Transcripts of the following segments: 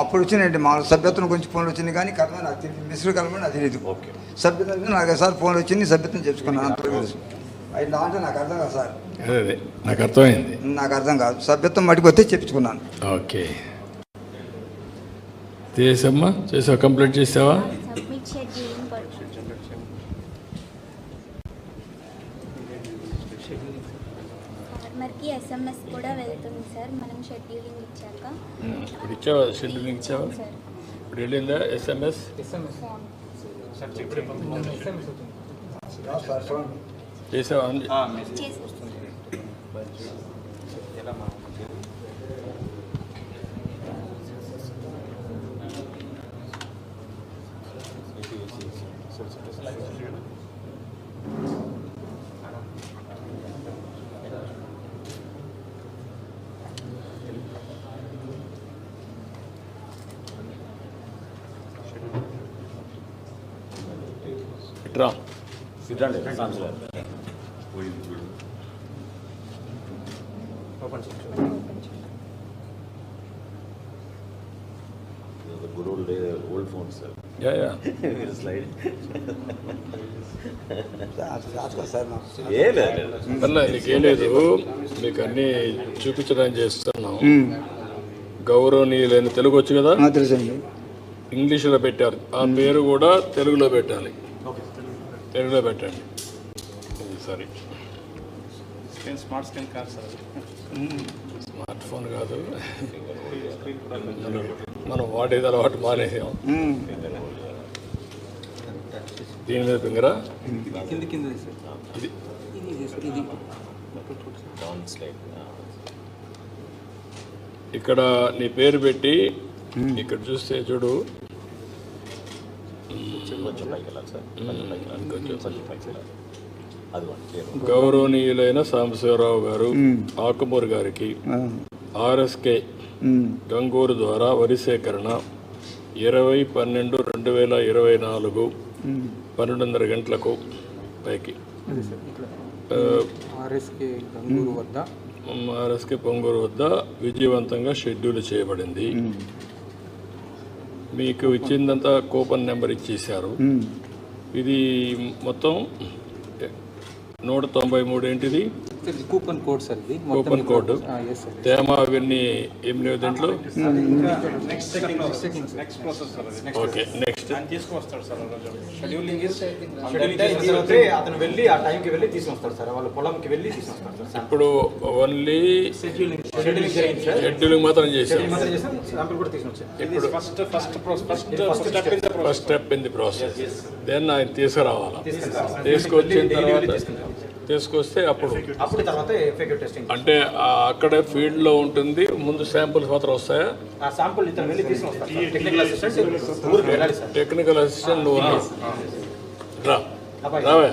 అప్పుడు వచ్చినాయండి మా సభ్యత్వం గురించి ఫోన్లు వచ్చింది కానీ కర్మ నాకు తెలియదు, మిస్డ్ కలమని నాకు తెలియదు. సభ్యత్వం నాకు సార్ ఫోన్లు వచ్చింది, సభ్యత్వం చేసుకున్నాను. అది దాంట్లో నాకు అర్థం కాదు సార్. అదే నాకు అర్థమైంది. నాకు అర్థం కాదు, సభ్యత్వం మటుకు వస్తే చెప్పుకున్నాను. ఓకే చేసమ్మా, చేసావా? కంప్లీట్ చేసావా? ఫార్మర్కి ఎస్ఎంఎస్ కూడా వెళ్తుంది సార్, మనం షెడ్యూలింగ్ ఇచ్చాక. ఇప్పుడు ఇచ్చావా? షెడ్యూలింగ్ ఇచ్చావా? ఇప్పుడు వెళ్ళిందా ఎస్ఎంఎస్? చేసావా? రా good old phone, sir. Yeah. Slide. నీకేం లేదు, మీకు అన్నీ చూపించడానికి చేస్తున్నాం. గౌరవనీయులైన తెలుగు వచ్చు కదా, తెలుసండి. ఇంగ్లీష్లో పెట్టారు, ఆ పేరు కూడా తెలుగులో పెట్టాలి. తెలుగులో పెట్టండి. సరే, స్మార్ట్ స్క్రీన్ కాదు సార్, స్మార్ట్ ఫోన్ కాదు, మనం వాడేది అలవాటు మానేసాం. దీని మీద ఫింగరా ఇది ఇక్కడ నీ పేరు పెట్టి ఇక్కడ చూస్తే చూడు, గౌరవనీయులైన సాంబశివరావు గారు ఆకుమూరు గారికి ఆర్ఎస్కే గంగూరు ద్వారా వరి సేకరణ 20/12/2024 12:30 గంటలకు పైకి ఆర్ఎస్కే పొంగూరు వద్ద విజయవంతంగా షెడ్యూల్ చేయబడింది. మీకు ఇచ్చిందంతా కూపన్ నెంబర్ ఇచ్చేశారు. ఇది మొత్తం 193 ఏంటిది కూపన్ కోడ్ సార్, ఇది కూపన్ కోడ్. తేమ అవన్నీ ఏం లేవు దీంట్లో. ఓకే, నెక్స్ట్ తీసుకొస్తాడు సార్. అతను వెళ్ళి ఆ టైంకి వెళ్ళి తీసుకొస్తాడు సార్, వాళ్ళ పొలంకి వెళ్ళి తీసుకొస్తాడు సార్. ఇప్పుడు ఓన్లీ షెడ్యూలింగ్ మాత్రం చేశాం. ఇప్పుడు first step in the process. Then ఆయన తీసుకురావాలా, తీసుకొచ్చిన తర్వాత తీసుకొస్తే అప్పుడు తర్వాత ఎఫెక్టివ్ టెస్టింగ్ అంటే అక్కడే ఫీల్డ్ లో ఉంటుంది. ముందు శాంపుల్స్ మాత్రం వస్తాయా? ఆ శాంపుల్ ఇతను వెళ్ళి తీసుకొస్తాడు. టెక్నికల్ అసిస్టెంట్ నువ్వు ఉన్నావు, రావే.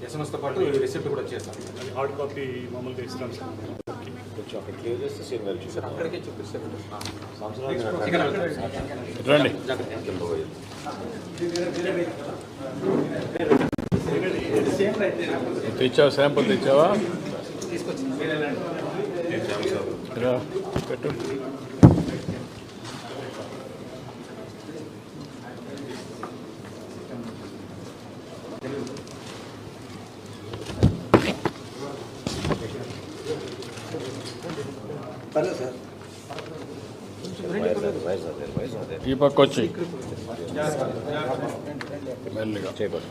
ఎస్ఎంఎస్తో పాటు రిసిప్ట్ కూడా వచ్చేస్తాం. హార్డ్ కాపీ మామూలుగా ఇస్తాం సార్. కొంచెం అక్కడ క్లియర్ చేస్తే సేమ్ వాల్యూ సార్ అక్కడికే చూపిస్తారు. రండి. తెచ్చావా? శాంపుల్ తెచ్చావా? రా పెట్టు. ఈ పక్క వచ్చి మెల్లిగా చేయబడి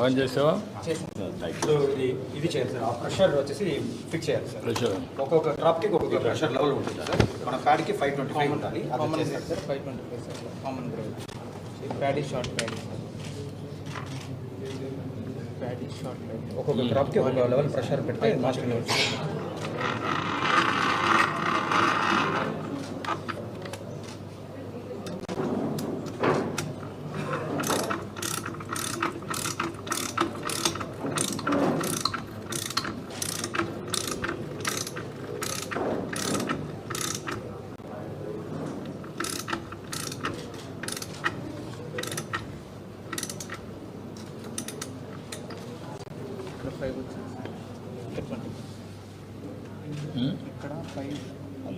ఆన్ చేసావా? ఇది చేయాలి సార్, ఆ ప్రెషర్ వచ్చేసి ఫిక్స్ చేయాలి సార్. ప్రెషర్ ఒక్కొక్క డ్రాప్కి ఒక్కొక్క ప్రెషర్ లెవెల్ ఉంటుంది సార్. మన ప్యాడ్కి 525 ఉండాలి. Common sir 525 sir, common grade. Paddy short paddy short paddy. ఒక్కొక్క డ్రాప్కి ఒక్కొక్క లెవెల్ ప్రెషర్ పెడితే master level.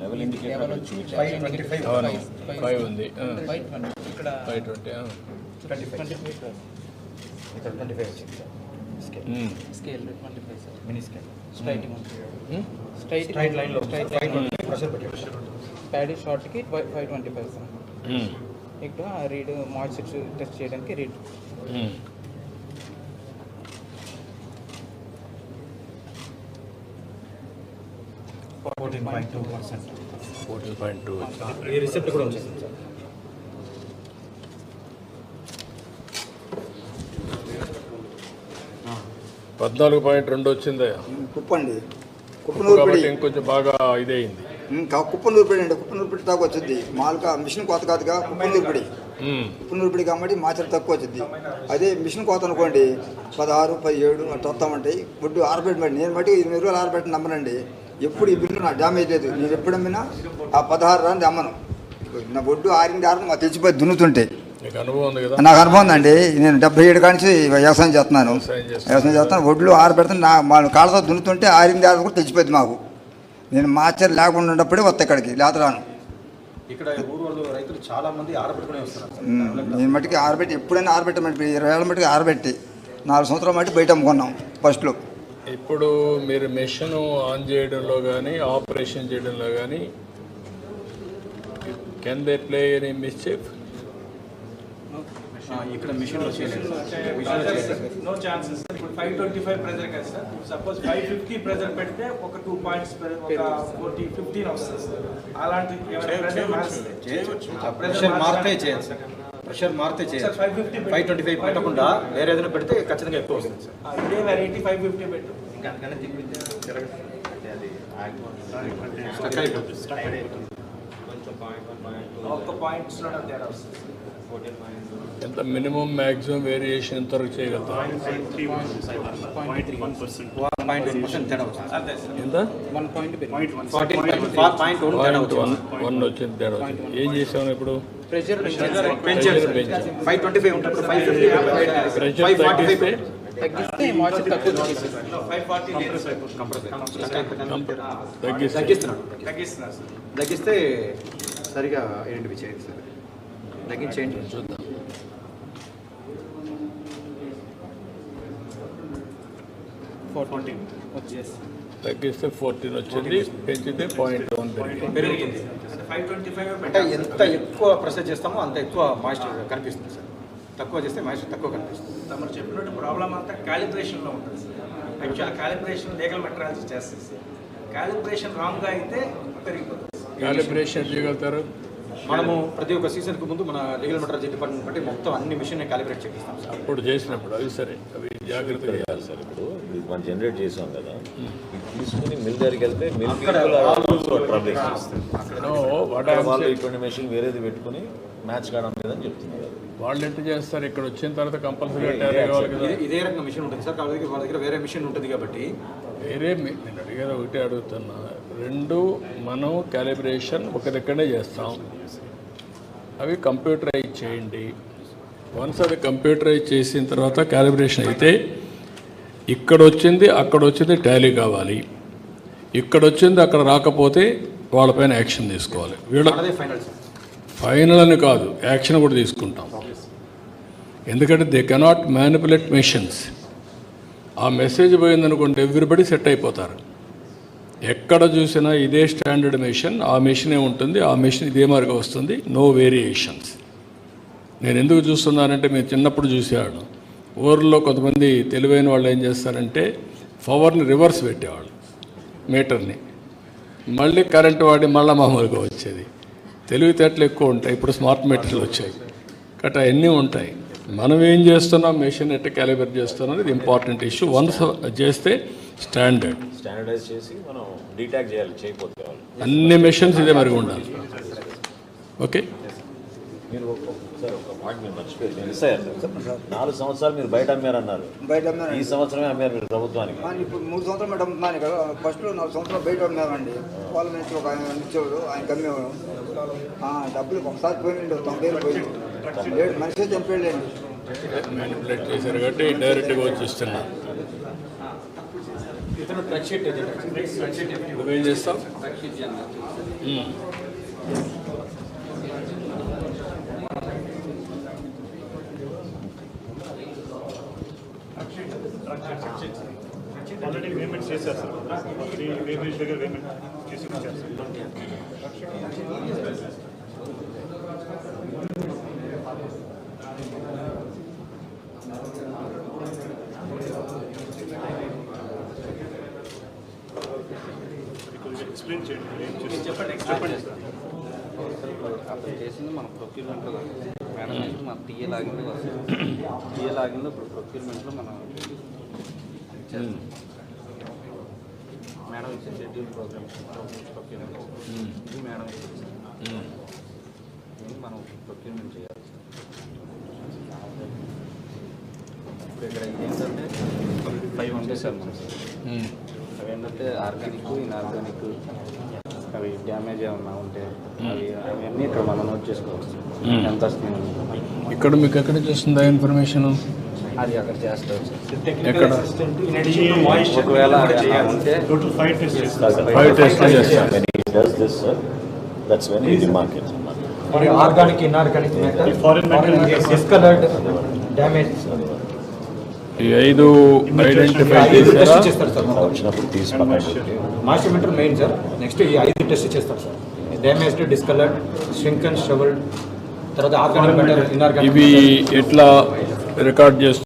Level indicator level చూపించాలి. 525 అవును 5 ఉంది 520 ఇక్కడ 520 25 ఇక్కడ 25 వచ్చింది sir scale scale 25 sir mini scale స్ట్రైటింగ్ స్ట్రైట్ లైన్లో ప్రెషర్ పెట్టారు. ప్యాడీ షార్ట్కి 525 సార్. ఇక్కడ రీడ్ మాయిశ్చర్ టెస్ట్ చేయడానికి రీడ్ 14.2%. 14.2 ఈ రిసెప్ట్ కూడా వచ్చేసింది సార్. పద్నాలుగు 14.2 వచ్చిందా కుప్పండి కుప్పనూరుపడి కాబట్టి ఇంకొంచెం బాగా ఇదయింది. కుప్పనూరుపడి అండి. కుప్పనూరుపడి దాకా వచ్చింది మామూలుగా మిషన్ కోత కాదుగా కుప్పనూరుపడి కుప్పనూరుపడి కాబట్టి మాచర్ తక్కువ వచ్చింది. అదే మిషన్ కోత అనుకోండి 16, 17 అట్లా వస్తామంటాయి. ఒడ్డు ఆరబెట్టమండి నేను బట్టి 20 రోజులు ఆరబెట్టి నమ్మనండి. ఎప్పుడు ఈ బిల్లు నాకు డ్యామేజ్ లేదు. నేను ఎప్పుడు అమ్మినా ఆ 16 రాంది అమ్మను. నా ఒడ్డు ఆరింది మాకు తెచ్చిపోయి దున్నుతుంటే నీకు అనుభవం ఉంది కదా. నాకు అనుభవం అండి. నేను 77 కానించి వ్యవసాయం చేస్తున్నాను. ఒడ్లు ఆరబెడతాను. మా కాళ్ళతో దున్నుతుంటే ఆరింది కూడా తెచ్చిపోయింది మాకు. నేను మాచర్ లేకుండా ఉన్నప్పుడే వస్తా ఇక్కడికి లేత రాను. ఇక్కడ ఊరు వాళ్ళు రైతులు చాలా మంది ఆరబెట్టుకునే వస్తున్నారు. నేను మట్టికి ఆరబెట్టి ఎప్పుడైనా ఆరబెట్టమంటే 20 ఏళ్ళ మట్టికి ఆరబెట్టి 4 సంవత్సరాల మట్టి బయట అమ్ముకున్నాం ఫస్ట్లో. ఇప్పుడు మీరు మెషిన్ ఆన్ చేయడంలో కానీ ఆపరేషన్ చేయడంలో కానీ can they play any mistake? ఇక్కడ మిషన్లో చేయలేదు. No chances. ఇప్పుడు 525 ప్రెజర్ కదా సార్. సపోజ్ 550 ప్రెజర్ పెడితే ఒక 2 పాయింట్స్ ఒక 15 వస్తుంది సార్. అలాంటి ప్రెషర్ మారితే చేయాలి సార్. ప్రెషర్ మారితే చేయాలి. 525 పెట్టకుండా వేరే ఏదైనా పెడితే ఖచ్చితంగా ఎక్కువ వస్తుంది సార్. ఇదే వెరైటీ 550 పెట్టు. ఒక్క పాయింట్స్లో తేడా వస్తుంది. ఎంత మినిమం మ్యాక్సిమం వేరియేషన్ ఎంతవరకు చేయగలుగుతారు? 0.1% తేడా వస్తుంది. ఎంత 1 పాయింట్ పెరిగింది. 1 వచ్చింది తేడా వచ్చింది. ఏం చేసాము ఇప్పుడు? ప్రెషర్ పెంచాం. 525 ఉంటుంది. 550 ప్రెషర్ తగ్గిస్తే తగ్గిస్తే మాయిశ్చర్ తక్కువ వచ్చేసి 540 తగ్గిస్తే సరిగా ఐడెంటిఫై చేయండి సార్. తగ్గించేయండి చూద్దాం. తగ్గిస్తే 14 వచ్చింది, పెంచితే 0.1 పెరుగుతుంది. 525 అంటే ఎంత ఎక్కువ ప్రెషర్ చేస్తామో అంత ఎక్కువ మాయిశ్చర్ కనిపిస్తుంది సార్. తక్కువ చేస్తే మాయిశ్చర్ తక్కువ కనిపిస్తుంది. తమరు చెప్పినట్టు ప్రాబ్లం అంతా క్యాలిబ్రేషన్లో ఉంటుంది sir. Actual calibration legal materials చేస్తుంది సార్. క్యాలిబ్రేషన్ రాంగ్గా అయితే పెరిగిపోతుంది. క్యాలిబ్రేషన్ చేయగలుగుతారు. మనము ప్రతి ఒక్క సీజన్కి ముందు మన లీగల్ మెటీరియల్ డిపార్ట్మెంట్ బట్టి మొత్తం అన్ని మిషన్ క్యాలిబ్రేట్ చేపిస్తాం సార్. అప్పుడు చేసినప్పుడు అవి సరే, అవి జాగ్రత్తగా చేయాలి సార్. ఇప్పుడు ఇది మనం జనరేట్ చేసాం కదా, ఇది తీసుకుని మిల్ దగ్గరికి వెళ్తే మిల్ వాళ్ళు ఇటువంటి మెషిన్ వేరేది పెట్టుకుని మ్యాచ్ కావడం లేదని చెప్తున్నారు. వాళ్ళు ఎట్లా చేస్తారు? ఇక్కడ వచ్చిన తర్వాత కంపల్సరీగా టాలీ కావాలి కదా. ఇదే రకంగా మిషన్ ఉంటుంది సార్. కాబట్టి వాళ్ళ దగ్గర వేరే మిషన్ ఉంటుంది కాబట్టి వేరే నేను అడిగేది ఒకటే అడుగుతున్నా. 2 మనం క్యాలిబ్రేషన్ ఒక దగ్గరనే చేస్తాం. అవి కంప్యూటరైజ్ చేయండి. వన్స్ అది కంప్యూటరైజ్ చేసిన తర్వాత క్యాలిబ్రేషన్ అయితే ఇక్కడ వచ్చింది అక్కడ వచ్చింది టాలీ కావాలి. ఇక్కడ వచ్చింది అక్కడ రాకపోతే వాళ్ళపైన యాక్షన్ తీసుకోవాలి. వీళ్ళ ఫైనల్ అని కాదు, యాక్షన్ కూడా తీసుకుంటాం. ఎందుకంటే దే కెనాట్ మ్యానిపులేట్ మెషిన్స్. ఆ మెసేజ్ పోయిందనుకోండి ఎవ్రీబడి సెట్ అయిపోతారు. ఎక్కడ చూసినా ఇదే స్టాండర్డ్ మెషిన్, ఆ మెషినే ఉంటుంది, ఆ మెషిన్ ఇదే మాదిరిగా వస్తుంది, నో వేరియేషన్స్. నేను ఎందుకు చూస్తున్నానంటే మీరు చిన్నప్పుడు చూసేవాడు. ఊర్లో కొంతమంది తెలివైన వాళ్ళు ఏం చేస్తారంటే పవర్ని రివర్స్ పెట్టేవాళ్ళు, మీటర్ని. మళ్ళీ కరెంటు వాడి మళ్ళీ మామూలుగా వచ్చేది. తెలివితేటలు ఎక్కువ ఉంటాయి. ఇప్పుడు స్మార్ట్ మీటర్లు వచ్చాయి కట్ట అన్నీ ఉంటాయి. మనం ఏం చేస్తున్నాం, మెషిన్ ఎట్లా క్యాలిబ్రేట్ చేస్తున్నాం, ఇది ఇంపార్టెంట్ ఇష్యూ. వన్స్ చేస్తే స్టాండర్డైజ్ చేసి మనం డీటాక్ చేయాలి. చేయకపోతే వాళ్ళు అన్ని మెషిన్స్ ఇదే మరిగా ఉండాలి. ఓకే, మీరు సార్ ఒక పాయింట్ మీరు మర్చిపోయారు. నేను ఇస్తాను 4 సంవత్సరాలు మీరు బయట అమ్మారన్నారు. బయట ఈ సంవత్సరమే అమ్మారు మీరు ప్రభుత్వానికి. ఇప్పుడు 3 సంవత్సరాలు బయట అమ్ముతున్నాను ఇక్కడ. ఫస్ట్లో 4 సంవత్సరాలు బయట అమ్మామండి. వాళ్ళ నుంచి ఒక ఆయన ఇచ్చేవాడు, ఆయన కమ్మేవాడు. డబ్బులు ఒకసారి పోయిండు, 90,000 పోయింది. మనిషి చనిపోయాడండి. మ్యానిపులేట్ చేశారు కాబట్టి డైరెక్ట్గా వచ్చి ఇస్తున్నా. ట్రక్ షీట్ నువ్వేం చేస్తావు? ఆల్రెడీ పేమెంట్ చేశారు సార్. వేవేజ్ దగ్గర పేమెంట్ చేసి ఇచ్చారు సార్. ఎక్స్ప్లెయిన్ చేయండి ఏం చేసి చెప్పండి సార్. అతను చేసింది మన ప్రొక్యూర్మెంట్లో మేడం మన టీఏ లాగిన్లో వస్తుంది. టీఏ లాగిన్లో ఇప్పుడు ప్రొక్యూర్మెంట్లో మనం మేడం ఇచ్చే షెడ్యూల్ ప్రోగ్రామ్స్ ప్రొక్యూర్మెంట్ ఇది మేడం ఇచ్చింది. ఇది మనం ప్రొక్యూర్మెంట్ చేయాలి. ఇప్పుడు ఇక్కడ ఏంటంటే 5 ఉంటాయి సార్ మనం. అవి ఏంటంటే ఆర్గానిక్, ఇన్ఆర్గానిక్, అవి డ్యామేజ్ ఏమన్నా ఉంటే అవన్నీ ఇక్కడ మనం నోట్ చేసుకోవచ్చు. ఎంత వస్తుంది ఇక్కడ మీకు ఎక్కడ చూస్తుందా ఇన్ఫర్మేషన్? అది అక్కడ చేస్తారు సార్. ఎక్కడ? ఒకవేళ ఉంటే టోటల్ 5 టెస్ట్ చేస్తారు. 5 టెస్ట్లు చేస్తాం. When he does this, sir, that's when he demarcates. Organic, inorganic foreign metal discoloured, damage ఈ 5 ఐడెంటిఫై చేస్తారా? చేస్తారు సార్. వచ్చినప్పుడు తీసి పక్కన పెట్టి master meter main sir. Next ఈ 5 టెస్ట్ చేస్తారు sir. Damaged, discoloured, shrink and shrivelled, తర్వాత ఆర్గానిక్ మెటల్, ఇన్ఆర్గానిక్. ఇవి ఎట్లా రికార్డ్ చేస్తారు?